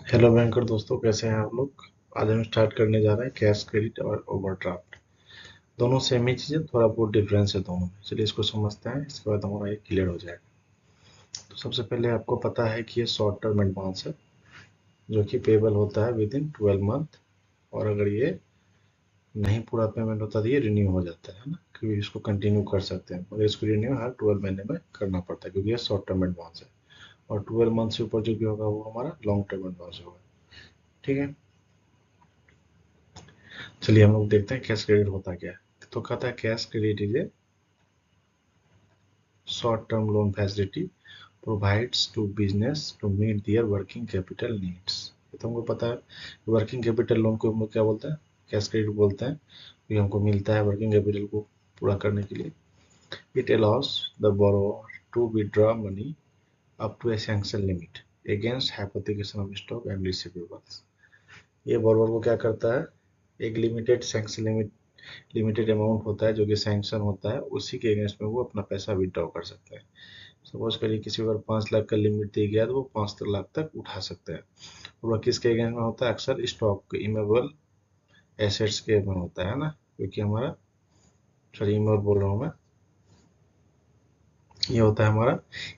Hello banker दोस्तों, कैसे हैं आप लोग। आज हम स्टार्ट करने जा रहे हैं कैश क्रेडिट और ओवरड्राफ्ट। दोनों सेम ही चीज़ें, थोड़ा बहुत डिफरेंस है दोनों में। चलिए इसको समझते हैं, इसके बाद हमारा ये क्लियर हो जाएगा। तो सबसे पहले आपको पता है कि ये शॉर्ट टर्म एडवांस है जो कि पेबल होता है विद इन 12 मंथ। और अगर ये नहीं पूरा पेमेंट होता तो ये रिन्यू हो जाता है ना, क्योंकि इसको कंटिन्यू कर सकते हैं, मगर इसको रिन्यू हर 12 महीने में करना पड़ता है क्योंकि ये शॉर्ट टर्म एडवांस है। और 12 मंथ से ऊपर जो भी होगा वो हमारा लॉन्ग टर्म एडवांस होगा। ठीक है, चलिए हम लोग देखते हैं कैश क्रेडिट होता क्या है। तो कहता है cash credit is a short term loan facility provides to business to meet their working capital needs. ये तो हमको पता है। वर्किंग कैपिटल लोन को हम लोग क्या बोलते हैं, कैश क्रेडिट बोलते हैं। ये हमको मिलता है वर्किंग कैपिटल को पूरा करने के लिए। It allows the borrower to withdraw money up to a sanction limit against hypothecation of stock and receivables. ये बोरोवर को क्या करता है, एक लिमिटेड सैंक्शन लिमिटेड अमाउंट होता है जो कि सैंक्शन होता है, उसी के अगेंस्ट में वो अपना पैसा विड्रॉ कर सकते हैं। सपोज करिए किसी को अगर 5 लाख का लिमिट दी गया तो वो 5 लाख तक उठा सकते हैं। और वह किसके अगेंस्ट में होता है, अक्सर स्टॉक इमेबल एसेट्स के में होता है ना, क्योंकि हमारा, सॉरी इमेबल बोल रहा हूँ मैं, ये होता है हमारा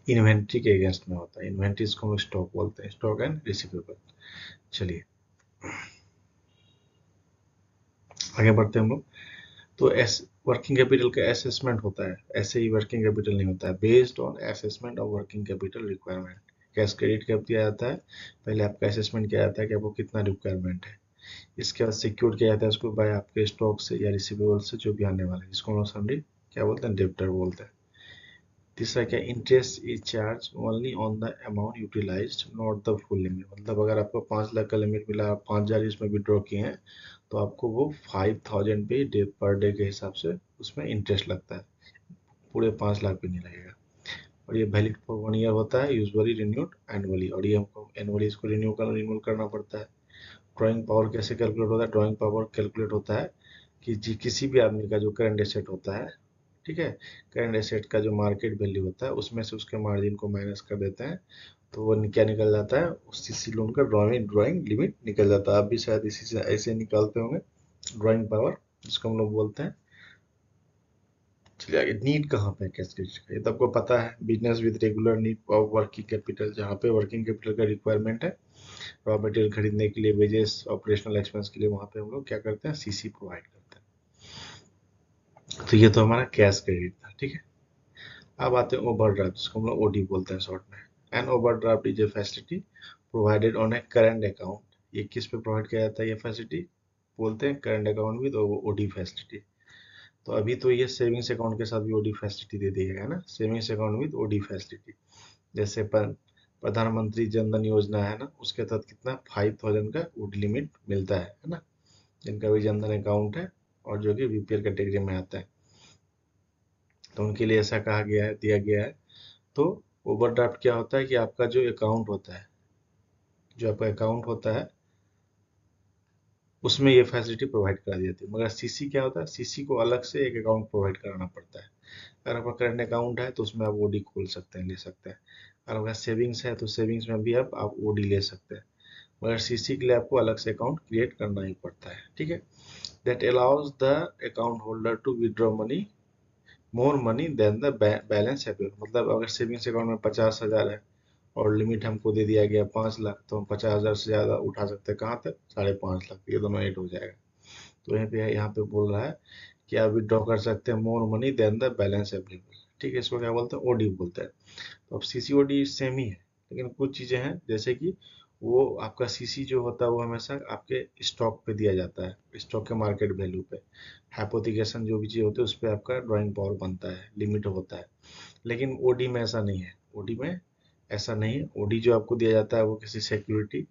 इन्वेंट्री के अगेंस्ट में होता है। इन्वेंट्री इसको हम स्टॉक बोलते हैं, स्टॉक एंड रिसीवेबल। चलिए आगे बढ़ते हैं हम लोग। तो एस वर्किंग कैपिटल का असेसमेंट होता है, ऐसे ही वर्किंग कैपिटल नहीं होता है। Based on assessment of working capital requirement cash credit कब दिया जाता है, पहले आपका असेसमेंट किया जाता है कि आपको कितना रिक्वायरमेंट है। इसके बाद सिक्योर किया जाता है उसको बाय आपके स्टॉक से या रिसीवेबल से जो भी आने वाला है, जिसको हम लोग समझे क्या बोलते हैं, डेब्टर बोलते हैं। तीसरा क्या, interest is charge only on the amount utilized not the full limit. मतलब अगर आपको 5 लाख का लिमिट मिला, आप 5,000 इसमें विड्रॉ किए हैं, तो आपको वो 5,000 पे डे पर डे के हिसाब से उसमें इंटरेस्ट लगता है, पूरे 5 लाख पे नहीं लगेगा। और ये वैलिड फॉर 1 ईयर होता है, यूजुअली रिन्यूड एनुअली, और ये हमको एनुअली इसको रिन्यू करना पड़ता है। ड्राइंग पावर कैसे कैलकुलेट होता है, ड्राइंग पावर कैलकुलेट होता है कि जी किसी भी आदमी का जो करंट एसेट होता है, ठीक है, करंट एसेट का जो मार्केट वैल्यू होता है उसमें से उसके मार्जिन को माइनस कर देते हैं, तो वो क्या निकल जाता है, उस सीसी लोन का ड्राइंग लिमिट निकल जाता है। आप भी शायद इसी से ऐसे निकालते होंगे ड्राइंग पावर, जिसको हम लोग बोलते हैं। चलिए आगे, नीड कहाँ पे है कैश क्रेडिट का, ये तो आपको पता है, business with regular need of working capital, जहाँ पे वर्किंग कैपिटल का रिक्वायरमेंट है रॉ मटेरियल खरीदने के लिए, वेजेस, ऑपरेशनल एक्सपेंस के लिए, वहाँ पे हम लोग क्या करते हैं, सीसी प्रोवाइड करते हैं। तो ये तो हमारा कैश क्रेडिट था, ठीक है। अब आते हैं ओवरड्राफ्ट, जिसको हम लोग ओडी बोलते हैं शॉर्ट में। An overdraft is a facility provided on A current account. ये किस पे प्रोवाइड किया जाता है, ये फैसिलिटी बोलते हैं current account with OD facility. तो अभी तो ये सेविंग्स अकाउंट के साथ भी ओडी फैसिलिटी दे दी है ना, savings account with OD facility. जैसे प्रधानमंत्री जन धन योजना है ना, उसके तहत कितना 5,000 का ओडी लिमिट मिलता है ना, जिनका भी जन धन अकाउंट है और जो कि बीपीएल कैटेगरी में आता है, तो उनके लिए ऐसा कहा गया है, दिया गया है। तो ओवरड्राफ्ट क्या होता है कि आपका जो अकाउंट होता है, जो आपका अकाउंट होता है उसमें ये फैसिलिटी प्रोवाइड करा दी जाती है। मगर सीसी क्या होता है, सीसी को अलग से एक अकाउंट प्रोवाइड कराना पड़ता है। अगर आपका करंट अकाउंट है तो उसमें आप ओडी खोल सकते हैं, ले सकते हैं। अगर आपका सेविंग्स है तो सेविंग्स में भी आप ओडी ले सकते हैं। मगर सीसी के लिए आपको अलग से अकाउंट क्रिएट करना ही पड़ता है, ठीक है। That allows the account holder to withdraw money more money than the balance available. मतलब अगर सेविंग्स अकाउंट में 50,000 है और लिमिट हमको दे दिया गया 5 लाख, तो हम 50,000 से ज़्यादा उठा सकते हैं, कहाँ तक, 5.5 लाख, ये दोनों ऐड हो जाएगा। तो यहाँ पे बोल रहा है कि आप विड्रॉ कर सकते हैं more money than the balance available, ठीक है। इसको क्या बोलते हैं, ओडी बोलते हैं। तो अब सीसीओडी सेम ही है, लेकिन कुछ चीज़ें हैं, जैसे कि वो आपका सीसी जो होता है वो हमेशा आपके स्टॉक पे दिया जाता है, स्टॉक के मार्केट वैल्यू पे। हाइपोथिकेशन जो भी चीज़ होती है उस पर आपका ड्राइंग पावर बनता है, लिमिट होता है। लेकिन ओडी में ऐसा नहीं है, ओडी में ऐसा नहीं है। ओडी जो आपको दिया जाता है वो किसी सिक्योरिटी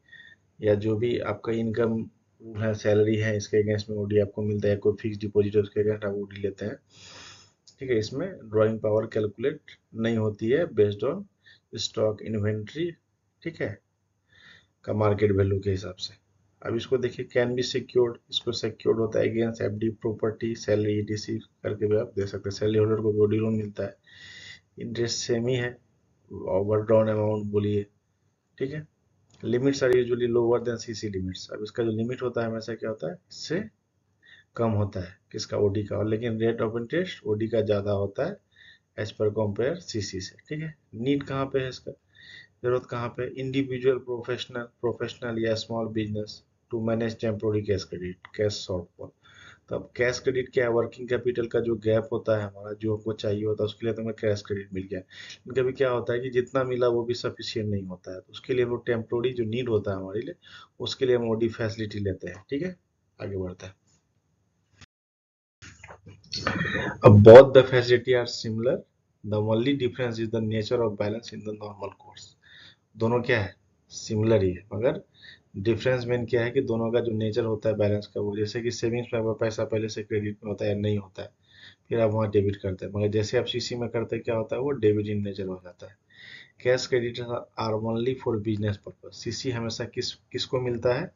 या जो भी आपका इनकम है, सैलरी है, इसके अगेंस्ट में ओडी आपको मिलता है। कोई फिक्स डिपॉजिट है उसके अगेंस्ट आप ओडी लेते हैं, ठीक है। इसमें ड्राइंग पावर कैलकुलेट नहीं होती है, बेस्ड ऑन स्टॉक इन्वेंट्री, ठीक है, का मार्केट वैल्यू के हिसाब से। अब इसको देखिए, कैन बी सिक्योर्ड, इसको सिक्योर्ड होता है against FD, property, salary, etc करके भी आप दे सकते हैं। सैलरी होल्डर को बॉडी लोन मिलता है, इंटरेस्ट सेम ही है, ओवर ड्रॉन अमाउंट बोलिए, ठीक है। Limits are usually lower than CC limits. अब इसका जो लिमिट होता है हमेशा क्या होता है, इससे कम होता है किसका, ओडी का। और लेकिन रेट ऑफ इंटरेस्ट ओडी का ज़्यादा होता है एज पर कंपेयर सीसी से। ठीक है, नीड कहाँ पे है इसका, जरूरत कहाँ पे, इंडिविजुअल, प्रोफेशनल या small business to manage temporary cash credit, cash shortfall. तो अब कैश क्रेडिट क्या है, वर्किंग कैपिटल का जो गैप होता है हमारा, जो हमको चाहिए होता है, उसके लिए तो हमें कैश क्रेडिट मिल गया। लेकिन कभी क्या होता है कि जितना मिला वो भी सफिशियंट नहीं होता है, तो उसके लिए हम लोग टेम्पोररी जो नीड होता है हमारे लिए, उसके लिए हम ओडी फैसिलिटी लेते हैं। ठीक है, आगे बढ़ता है। अब both the facility are similar, the only difference is the nature of balance in the normal course। दोनों क्या है, सिमिलर ही है, मगर डिफरेंस मेन क्या है कि दोनों का जो नेचर होता है बैलेंस का, वो जैसे कि सेविंग्स में आपका पैसा पहले से क्रेडिट में होता है या नहीं होता है, फिर आप वहाँ डेबिट करते हैं, मगर जैसे आप सीसी में करते हैं क्या होता है, वो डेबिट इन नेचर हो जाता है। Cash credit are only for business purpose. CC हमेशा किसको मिलता है,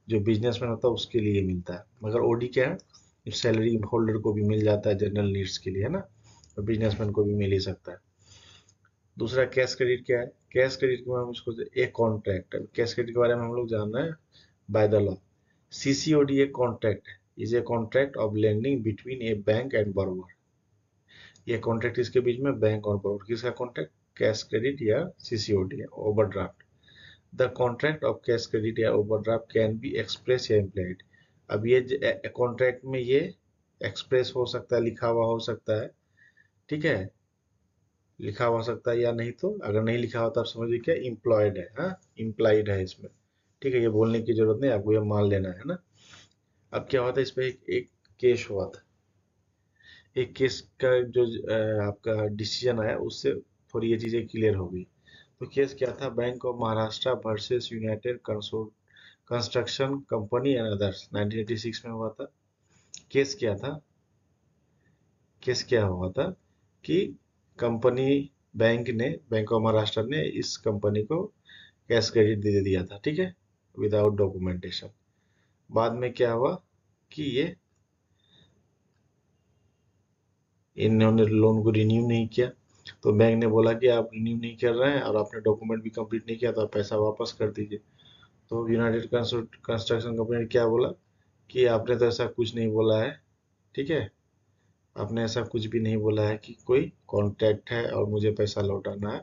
जो बिजनेसमैन होता है उसके लिए मिलता है, मगर ओडी क्या है, सैलरी होल्डर को भी मिल जाता है जनरल नीड्स के लिए, है ना, और बिजनेसमैन को भी मिल ही सकता है। दूसरा कैश क्रेडिट क्या है, कैश क्रेडिट के बारे में इसको एक कॉन्ट्रैक्ट है, कैश क्रेडिट के बारे में हम लोग जानना है बाय द लॉ। सीसीओडी एक कॉन्ट्रैक्ट है, is a contract of lending between A bank and borrower। ये कॉन्ट्रैक्ट इसके बीच में बैंक और borrower, किसका कॉन्ट्रैक्ट, कैश क्रेडिट या सीसीओडी है, overdraft. The contract of cash credit या ओवरड्राफ्ट कैन बी एक्सप्रेस या इम्प्लाइड। अब ये कॉन्ट्रैक्ट में ये एक्सप्रेस हो सकता है, लिखा हुआ हो सकता है, ठीक है, लिखा हुआ सकता है, या नहीं तो अगर नहीं लिखा हुआ तो आप समझिए क्या, इम्प्लॉयड है, हाँ, इम्प्लाइड है इसमें। ठीक है, ये बोलने की जरूरत नहीं, आपको ये मान लेना है ना। अब क्या होता है, इस पे एक केस हुआ था, एक केस का जो आपका डिसीजन आया, उससे थोड़ी ये चीजें क्लियर हो गई। तो केस क्या था, bank of Maharashtra versus United construction company and others, 1986 में हुआ था। केस क्या था, केस क्या हुआ था कि कंपनी, बैंक ऑफ महाराष्ट्र ने इस कंपनी को कैश क्रेडिट दे दिया था, ठीक है, विदाउट डॉक्यूमेंटेशन। बाद में क्या हुआ कि ये इन्होंने लोन को रिन्यू नहीं किया, तो बैंक ने बोला कि आप रिन्यू नहीं कर रहे हैं और आपने डॉक्यूमेंट भी कंप्लीट नहीं किया, तो आप पैसा वापस कर दीजिए। तो यूनाइटेड कंस्ट्रक्शन कंपनी ने क्या बोला कि आपने तो ऐसा कुछ नहीं बोला है, ठीक है, आपने ऐसा कुछ भी नहीं बोला है कि कोई कॉन्ट्रैक्ट है और मुझे पैसा लौटाना है।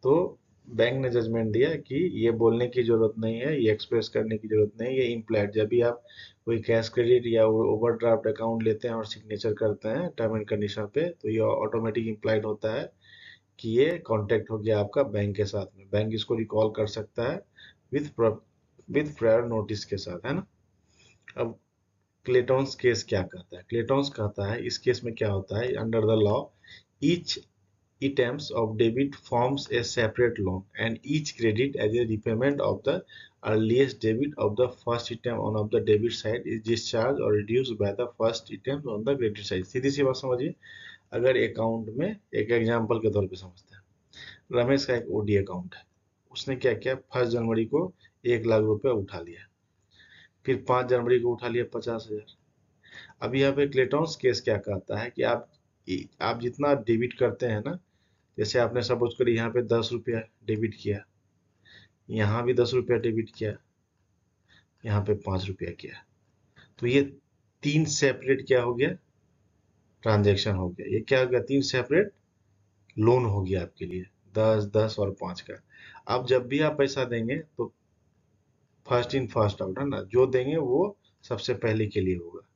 तो बैंक ने जजमेंट दिया कि ये बोलने की जरूरत नहीं है, ये एक्सप्रेस करने की जरूरत नहीं है, ये इम्प्लाइड, जब भी आप कोई कैश क्रेडिट या ओवरड्राफ्ट अकाउंट लेते हैं और सिग्नेचर करते हैं टर्म एंड कंडीशन पे, तो ये ऑटोमेटिक इम्प्लाइड होता है कि ये कॉन्टेक्ट हो गया आपका बैंक के साथ में, बैंक इसको रिकॉल कर सकता है विथ विथ प्रायर नोटिस के साथ, है ना। अब क्लेटॉन्स केस क्या कहता है, क्लेटॉन्स कहता है इस केस में क्या होता है, under the law each items of debit forms a separate loan and each credit as a repayment of the earliest debit of the first item on of the debit side is discharged or reduced by the first item on the credit side। सीधी सी बात समझिए, अगर account में एक example के तौर पे समझते हैं, रमेश का एक ओडी अकाउंट है, उसने क्या किया, 1 जनवरी को 1 लाख रुपया उठा लिया, फिर 5 जनवरी को उठा लिया 50,000। अब यहाँ पे क्लेटॉन्स केस क्या कहता है कि आप जितना डेबिट करते हैं ना, जैसे आपने सपोज करिए यहाँ पे 10 रुपया डेबिट किया, यहाँ भी 10 रुपया डेबिट किया, यहाँ पे 5 रुपया किया, तो ये 3 सेपरेट क्या हो गया, ट्रांजेक्शन हो गया। ये क्या हो गया, 3 सेपरेट लोन हो गया आपके लिए, 10, 10 और 5 का। अब जब भी आप पैसा देंगे तो फर्स्ट इन फर्स्ट आउट, है ना, जो देंगे वो सबसे पहले के लिए होगा,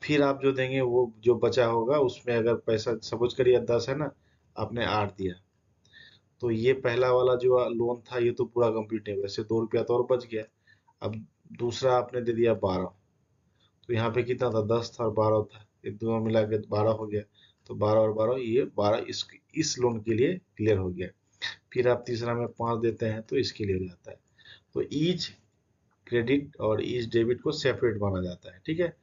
फिर आप जो देंगे वो जो बचा होगा उसमें, अगर पैसा सपोज करिए 10 है ना, आपने 8 दिया, तो ये पहला वाला जो लोन था ये तो पूरा कंप्लीट नहीं हुआ, वैसे 2 रुपया तो और बच गया। अब दूसरा आपने दे दिया 12, तो यहाँ पे कितना था, 10 था और 12 था, ये दोनों मिला के 12 हो गया, तो 12 और 12, ये 12 इस लोन के लिए क्लियर हो गया। फिर आप तीसरा में 5 देते हैं तो इसके लिए हो जाता है। तो ईच क्रेडिट और ईच डेबिट को सेपरेट माना जाता है, ठीक है।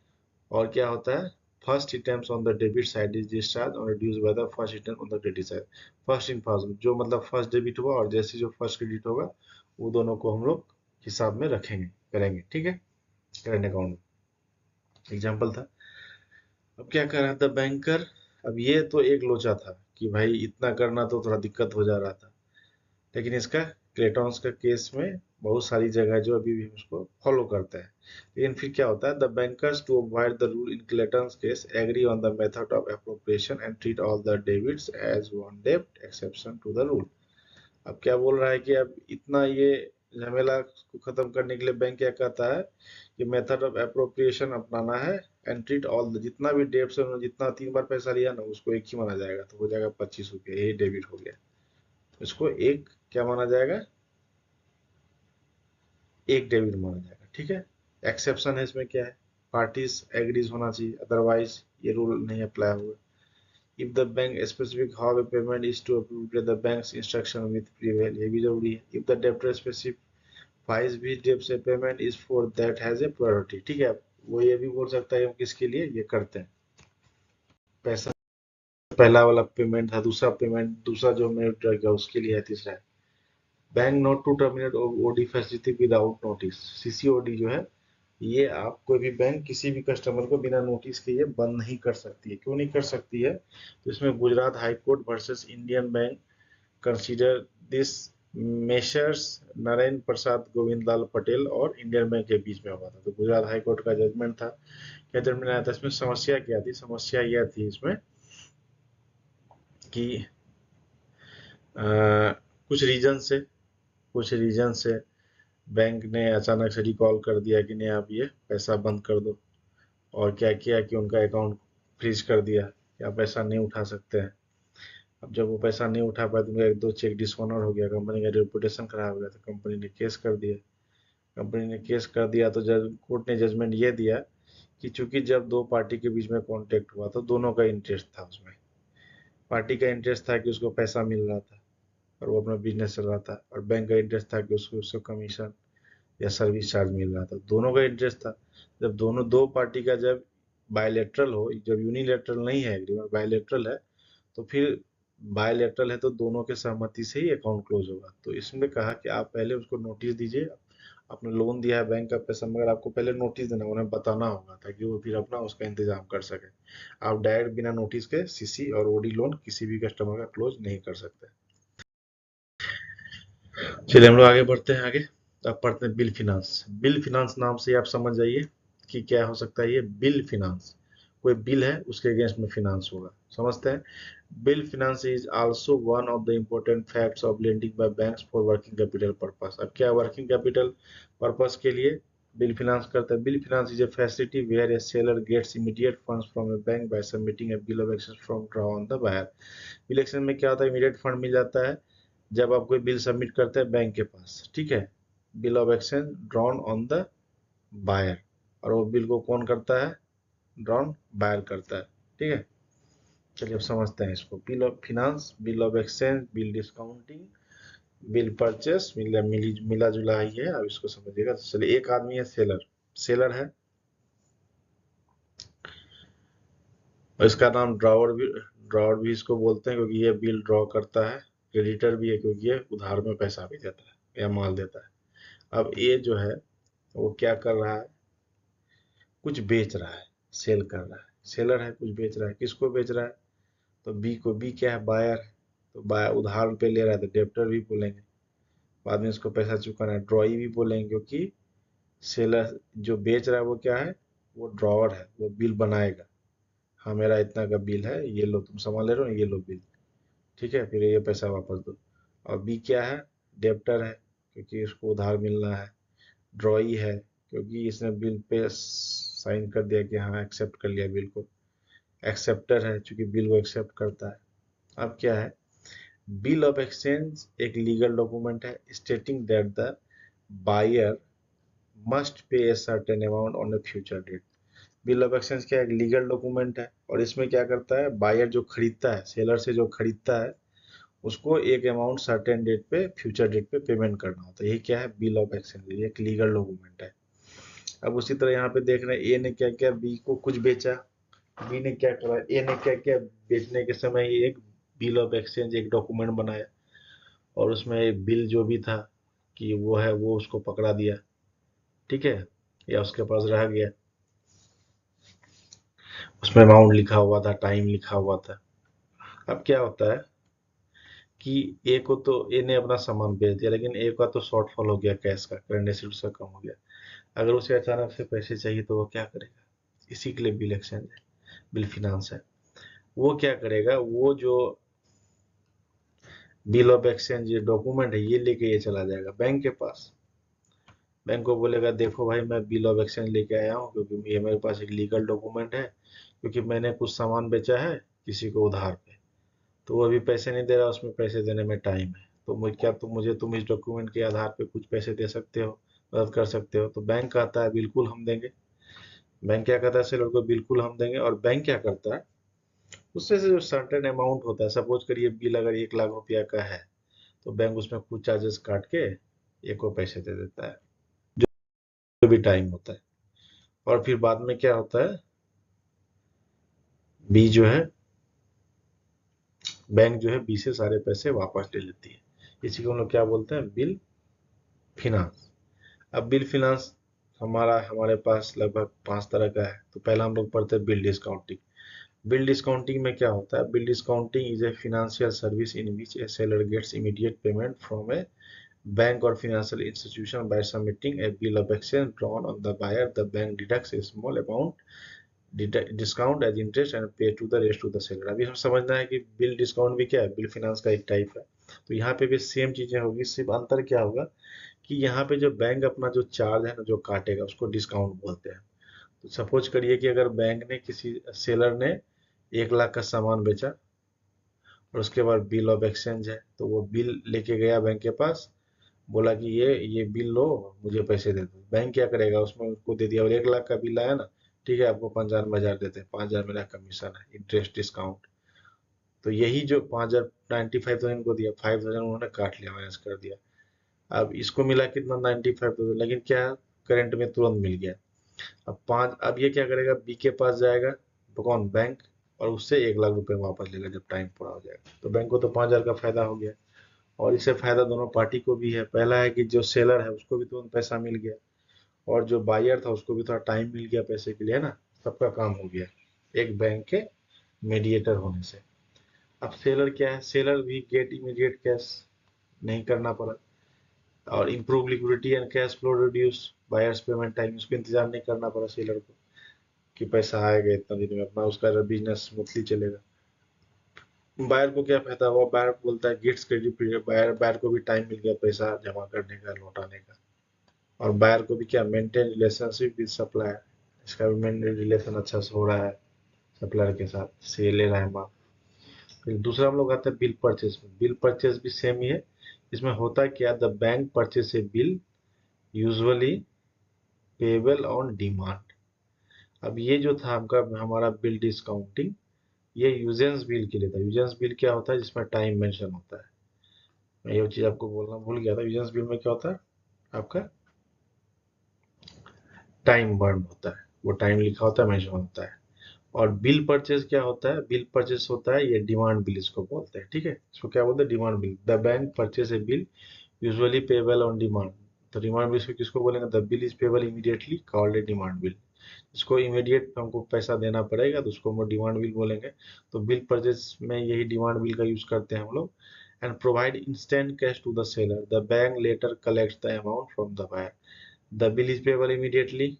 और क्या होता है, first items on the debit side is discharged or reduced by the first item on the credit side। First in first, जो मतलब फर्स्ट डेबिट हुआ और जैसे जो फर्स्ट क्रेडिट होगा, वो दोनों को हम लोग हिसाब में रखेंगे, करेंगे, ठीक है, करंट अकाउंट में। एग्जाम्पल था। अब क्या कर रहा था बैंकर, अब ये तो एक लोचा था कि भाई इतना करना तो थोड़ा दिक्कत हो जा रहा था, लेकिन इसका क्लेटॉन्स का केस में बहुत सारी जगह जो अभी भी उसको फॉलो करते हैं, लेकिन फिर क्या होता है, the bankers to avoid the rule in Clayton's case agree on the method of appropriation and treat all the debits as one डेब्ट एक्सेप्शन टू द रूल। अब क्या बोल रहा है कि अब इतना ये झमेला को खत्म करने के लिए बैंक क्या कहता है कि मेथड ऑफ अप्रोप्रिएशन अपनाना है एंड ट्रीट ऑल जितना भी डेब्ट से उन्होंने जितना 3 बार पैसा लिया ना उसको एक ही माना जाएगा, तो हो जाएगा 25 रुपये, यही डेबिट हो गया। इसको एक क्या माना जाएगा, एक डेबिट माना जाएगा, ठीक है। एक्सेप्शन है इसमें, क्या है, पार्टीज एग्रीज होना चाहिए, अदरवाइज ये रूल नहीं अप्लाई होगा। If the bank specific how a payment is to appropriate the bank's instruction with prevail, ये भी जरूरी है। इफ द डेप्टर स्पेसिफाइज भी डेब्ट से payment is for that has a priority, ठीक है। वो ये भी बोल सकता है हम किसके लिए ये करते हैं, पैसा पहला वाला पेमेंट था, दूसरा पेमेंट दूसरा जो हमें गया उसके लिए है, तीसरा है bank not to terminate OD facility without notice. CCOD जो है ये आप कोई भी बैंक किसी भी कस्टमर को बिना नोटिस के ये बंद नहीं कर सकती है। क्यों नहीं कर सकती है, तो इसमें Gujarat high court versus Indian bank consider this messrs Narayan Prasad Govindlal Patel और इंडियन बैंक के बीच में हुआ था। तो गुजरात हाई कोर्ट का जजमेंट था, क्या जजमेंट आया था इसमें, समस्या क्या थी, समस्या यह थी इसमें कि कुछ रीजन से बैंक ने अचानक से रिकॉल कर दिया कि नहीं आप ये पैसा बंद कर दो, और क्या किया कि उनका अकाउंट फ्रीज कर दिया कि आप पैसा नहीं उठा सकते हैं। अब जब वो पैसा नहीं उठा पाए तो उनका एक दो चेक डिसऑनर हो गया, कंपनी का रेपुटेशन खराब हो गया, तो कंपनी ने केस कर दिया। कंपनी ने केस कर दिया तो जज कोर्ट ने जजमेंट ये दिया कि चूंकि जब दो पार्टी के बीच में कॉन्टेक्ट हुआ तो दोनों का इंटरेस्ट था उसमें। पार्टी का इंटरेस्ट था कि उसको पैसा मिल रहा था और वो अपना बिजनेस चल रहा था, और बैंक का इंटरेस्ट था कि उसको उसको कमीशन या सर्विस चार्ज मिल रहा था, दोनों का इंटरेस्ट था। जब दोनों दो पार्टी का जब बायलेटरल हो, जब यूनिलेटरल नहीं है एग्रीमेंट, बायलेटरल है, तो फिर बायलेटरल है तो दोनों के सहमति से ही अकाउंट क्लोज होगा। तो इसमें कहा कि आप पहले उसको नोटिस दीजिए, आपने लोन दिया है बैंक का पैसा, मगर आपको पहले नोटिस देना, उन्हें बताना होगा ताकि वो फिर अपना उसका इंतजाम कर सके। आप डायरेक्ट बिना नोटिस के सीसी और ओडी लोन किसी भी कस्टमर का क्लोज नहीं कर सकते। चलिए हम लोग आगे बढ़ते हैं। आगे अब पढ़ते हैं बिल फिनांस। बिल फिनांस नाम से आप समझ जाइए कि क्या हो सकता है ये बिल फिनांस, कोई बिल है उसके अगेंस्ट में फिनांस होगा, समझते हैं। Bill finance is also one of the important facts of lending bye banks for working capital purpose. अब क्या वर्किंग कैपिटल पर्पस के लिए बिल फिनांस करता है। Bill finance is a facility where a seller gets immediate funds from a bank by submitting a bill of exchange from draw on the buyer. Bill exchange में क्या होता है, immediate fund मिल जाता है जब आप कोई बिल सबमिट करते हैं बैंक के पास, ठीक है। Bill of exchange drawn on the buyer, और वो बिल को कौन करता है, ड्रॉन बायर करता है, ठीक है। चलिए अब समझते हैं इसको। Bill of finance, bill of exchange, bill discounting, bill purchase, मिला जुला ही है, अब इसको समझिएगा। तो चलिए, एक आदमी है सेलर, सेलर है और इसका नाम ड्रॉवर भी इसको बोलते हैं क्योंकि ये बिल ड्रॉ करता है। क्रेडिटर भी है क्योंकि ये उधार में पैसा भी देता है या माल देता है। अब ये जो है वो क्या कर रहा है, कुछ बेच रहा है, सेल कर रहा है, सेलर है, कुछ बेच रहा है। किसको बेच रहा है, तो बी को, बी क्या है, बायर है। तो बायर उधार पे ले रहा है तो डेब्टर भी बोलेंगे, बाद में इसको पैसा चुकाना है, ड्रॉई भी बोलेंगे, क्योंकि सेलर जो बेच रहा है वो क्या है, वो ड्रॉवर है, वो बिल बनाएगा। हाँ मेरा इतना का बिल है, ये लो तुम सामान ले रहे हो, ये लो बिल, ठीक है, फिर ये पैसा वापस दो। और बी क्या है, डेब्टर है, क्योंकि इसको उधार मिलना है। ड्रॉई है क्योंकि इसने बिल पे साइन कर दिया कि हाँ एक्सेप्ट कर लिया बिल को। एक्सेप्टर है चूंकि बिल को एक्सेप्ट करता है। अब क्या है, बिल ऑफ एक्सचेंज एक लीगल डॉक्यूमेंट है stating that the buyer must pay a certain amount on a future date. Bill of exchange क्या है, एक लीगल डॉक्यूमेंट है, और इसमें क्या करता है, बायर जो खरीदता है, सेलर से जो खरीदता है, उसको एक अमाउंट सर्टेन डेट पे, फ्यूचर डेट पे पेमेंट करना होता है। ये क्या है, बिल ऑफ एक्सचेंज, ये एक लीगल डॉक्यूमेंट है। अब उसी तरह यहाँ पे देख रहे हैं ए ने क्या किया, बी को कुछ बेचा, बी ने क्या करा, ए ने क्या किया, बेचने के समय ही एक बिल ऑफ एक्सचेंज एक डॉक्यूमेंट बनाया, और उसमें एक बिल जो भी था कि वो है वो उसको पकड़ा दिया, ठीक है, या उसके पास रह गया। उसमें अमाउंट लिखा हुआ था, टाइम लिखा हुआ था। अब क्या होता है कि ए को तो ए ने अपना सामान बेच दिया, लेकिन ए का तो शॉर्टफॉल हो गया कैश का, करंट एसेट्स का कम हो गया। अगर उसे अचानक से पैसे चाहिए तो वो क्या करेगा? इसी के लिए बिल एक्सचेंज है, बिल फिनांस है। वो क्या करेगा, वो जो बिल ऑफ एक्सचेंज ये डॉक्यूमेंट है ये लेके ये चला जाएगा बैंक के पास। बैंक को बोलेगा देखो भाई मैं बिल ऑफ एक्सचेंज लेके आया हूँ, क्योंकि ये मेरे पास एक लीगल डॉक्यूमेंट है, क्योंकि मैंने कुछ सामान बेचा है किसी को उधार पे, तो वो अभी पैसे नहीं दे रहा, उसमें पैसे देने में टाइम है, तो मुझे क्या तुम इस डॉक्यूमेंट के आधार पे कुछ पैसे दे सकते हो, मदद कर सकते हो? तो बैंक कहता है बिल्कुल हम देंगे। बैंक क्या कहता है सेलर को, बिल्कुल हम देंगे। और बैंक क्या करता है, उससे से जो सर्टेन अमाउंट होता है, सपोज करिए बिल अगर 1 लाख रुपया का है, तो बैंक उसमें कुछ चार्जेस काट के एक को पैसे दे देता है, जो भी टाइम होता है। और फिर बाद में क्या होता है, बी जो है, बैंक जो है बी से सारे पैसे वापस ले लेती है। इसी को हम लोग क्या बोलते हैं, बिल फिनांस। अब बिल फिनांस हमारे पास लगभग 5 तरह का है। तो पहला हम लोग पढ़ते हैं बिल डिस्काउंटिंग। बिल डिस्काउंटिंग में क्या होता है, bill discounting is a financial service in which a seller gets immediate payment from a bank or financial institution by submitting a bill of exchange drawn on the buyer. The bank deducts a small amount discount as interest and pay to the rest to the seller. अभी हम समझना है कि bill discount भी क्या है, bill finance का एक टाइप है। तो यहाँ पे भी सेम चीजें होगी, सिर्फ अंतर क्या होगा कि यहाँ पे जो बैंक अपना जो चार्ज है ना जो काटेगा उसको डिस्काउंट बोलते हैं। तो सपोज करिए कि अगर बैंक ने किसी सेलर ने 1 लाख का सामान बेचा, और उसके बाद बिल ऑफ एक्सचेंज है, तो वो बिल लेके गया बैंक के पास, बोला कि ये बिल लो, मुझे पैसे दे दो। बैंक क्या करेगा, उसमें उसको दे दिया, और 1 लाख का बिल आया ना, ठीक है आपको 95,000 देते हैं, 5,000 मेरा कमीशन है, इंटरेस्ट डिस्काउंट। तो यही जो 5,000 95,000 को दिया, 5,000 उन्होंने काट लिया, माइनस कर दिया। अब इसको मिला कितना, 95,000, लेकिन क्या करंट में तुरंत मिल गया। अब ये क्या करेगा, बी के पास जाएगा, तो कौन, बैंक, और उससे 1 लाख रुपए वापस लेगा जब टाइम पूरा हो जाएगा। तो बैंक को तो 5,000 का फायदा हो गया। और इससे फायदा दोनों पार्टी को भी है। पहला है कि जो सेलर है उसको भी तुरंत पैसा मिल गया, और जो बायर था उसको भी थोड़ा टाइम मिल गया पैसे के लिए, है ना, सबका काम हो गया एक बैंक के मीडिएटर होने से। अब सेलर क्या है, सेलर भी गेट इमीडिएट कैश नहीं करना पड़ा, और improve liquidity and cash flow reduce buyers payment time, उसको इंतजार नहीं करना पड़ा सेलर को कि पैसा आएगा इतना दिन में, अपना उसका बिजनेस स्मूथली चलेगा। बायर को क्या फायदा हुआ, बायर बोलता है gets credit period, buyer buyer को भी टाइम मिल गया पैसा जमा करने का, लौटाने का। और बायर को भी क्या, मेंटेन रिलेशनशिप विद सप्लायर, इसका भी मेंटेन रिलेशन अच्छा से हो रहा है सप्लायर के साथ, से ले रहा है माल। फिर दूसरा हम लोग आते हैं बिल परचेज में। बिल परचेज भी सेम ही है। इसमें होता है क्या, the bank purchase a bill usually payable on demand. अब ये जो था आपका हमारा बिल डिस्काउंटिंग, ये यूजेंस बिल के लिए था। यूजेंस बिल क्या होता है, जिसमें टाइम मेंशन होता है। मैं ये चीज आपको बोलना भूल गया था, यूजेंस बिल में क्या होता है आपका, टाइम बर्न होता है, वो टाइम लिखा होता है, मेंशन होता है। और बिल परचेज क्या होता है, बिल परचेज होता है ये डिमांड बिल इसको बोलते हैं, ठीक है, इसको क्या बोलते हैं, demand bill. The bank purchase a bill usually payable on demand. तो डिमांड बिल को किसको बोलेंगे, the bill is payable immediately called a demand bill. इसको इमीडिएट हमको पैसा देना पड़ेगा तो उसको हम डिमांड बिल बोलेंगे। तो बिल परचेज में यही डिमांड बिल का यूज करते हैं हम लोग। And provide instant cash to the seller, the bank later collects the amount from the buyer. The bill is payable immediately,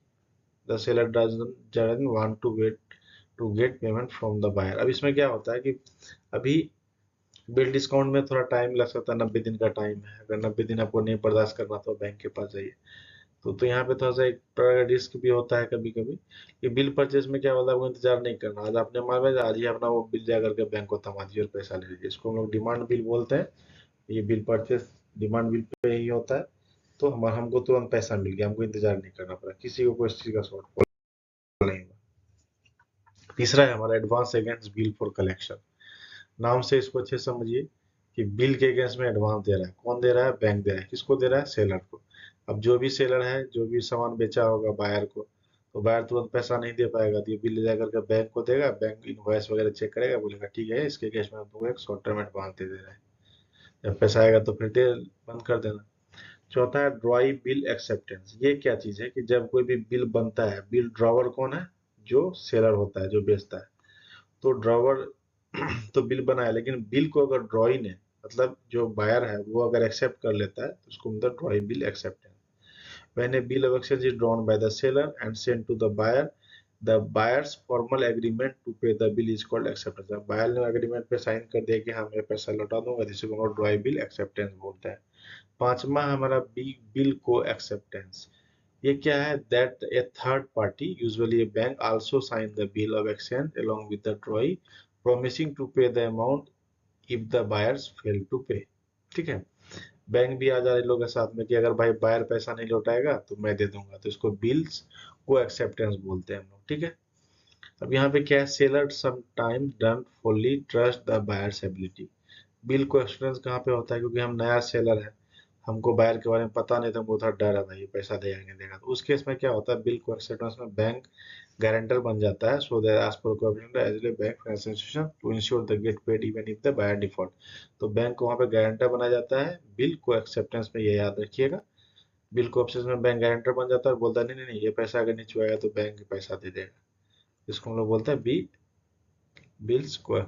the seller doesn't want to get payment from the buyer। अब इसमें क्या होता है कि अभी bill discount में थोड़ा time लग सकता है, 90 दिन का टाइम है। अगर 90 दिन आपको नहीं बर्दाश्त करना तो बैंक के पास जाइए। तो यहाँ पे थोड़ा सा एक तरह का रिस्क भी होता है कभी कभी, कि बिल परचेज में क्या होता है, आपको इंतजार नहीं करना, आज आपने माल भेजा, आज ही अपना वो बिल जा करके बैंक को थमा दीजिए और पैसा ले लीजिए। इसको हम लोग डिमांड बिल बोलते हैं। ये bill purchase demand bill pay ही होता है। तो हमारा हमको तुरंत पैसा मिल गया, हमको इंतजार नहीं करना पड़ा, किसी को कोई चीज का शॉर्ट नहीं हुआ। तीसरा है हमारा advance against bill for collection. नाम से इसको अच्छे से समझिए कि बिल के अगेंस्ट में एडवांस दे रहा है, कौन दे रहा है, बैंक दे रहा है। किसको दे रहा है, सेलर को। अब जो भी सेलर है, जो भी सामान बेचा होगा बायर को, तो बायर तुरंत पैसा नहीं दे पाएगा, तो ये बिल ले जाकर के बैंक को देगा, बैंक इनवॉइस वगैरह चेक करेगा, बोलेगा ठीक है इसके अगेंस्ट में हम तुमको एक शॉर्ट टर्म एडवांस दे रहे हैं, जब पैसा आएगा तो फिर दे, बंद कर देना। चौथा है ड्रॉई बिल एक्सेप्टेंस। ये क्या चीज है कि जब कोई भी बिल बनता है, बिल ड्रॉवर कौन है, जो सेलर होता है, जो बेचता है। तो ड्रॉवर तो बिल बनाया, लेकिन बिल को अगर ड्रॉई ने मतलब जो बायर है वो अगर एक्सेप्ट कर लेता है तो उसको मतलब ड्रॉई bill acceptance. When a bill of exchange is drawn by the seller and sent to the buyer's formal agreement to pay the bill is called acceptance। जब बायर ने एग्रीमेंट पे साइन कर दिया कि हाँ मैं पैसा लौटा दूंगा, जिसे हम लोग ड्रॉई बिल एक्सेप्टेंस बोलते हैं। पांचवा हमारा बिल को एक्सेप्टेंस। ये क्या है? That a third party, usually a bank, also sign the bill of exchange along with the drawee, promising to pay the amount if the buyers fail to pay। ठीक है, बैंक भी आ जा रहे लोग के साथ में कि अगर भाई बायर पैसा नहीं लौटाएगा तो मैं दे दूंगा, तो इसको बिल्स को एक्सेप्टेंस बोलते हैं हम लोग। ठीक है, अब यहाँ पे क्या है? Seller sometimes don't fully trust the buyers ability. Bill को एक्सपेंस कहाँ पे होता है? क्योंकि हम नया सेलर है, हमको बायर के बारे में पता नहीं था, हमको था डर है भाई पैसा देगा नहीं देगा, तो उस केस में क्या होता है? बिल को एक्सेप्टेंस में बैंक गारंटर बन जाता है। सो there as per covenant as a bank financial institution to insure the get paid even if the buyer default. तो बैंक को वहाँ पे गारंटर बनाया जाता है। बिल को एक्सेप्टेंस में ये याद रखिएगा, बिल को एक्सेप्टेंस में बैंक गारंटर बन जाता है और बोलता है नहीं नहीं नहीं, ये पैसा अगर नहीं चुकाएगा तो बैंक पैसा दे देगा। इसको हम लोग बोलते हैं बिल्स को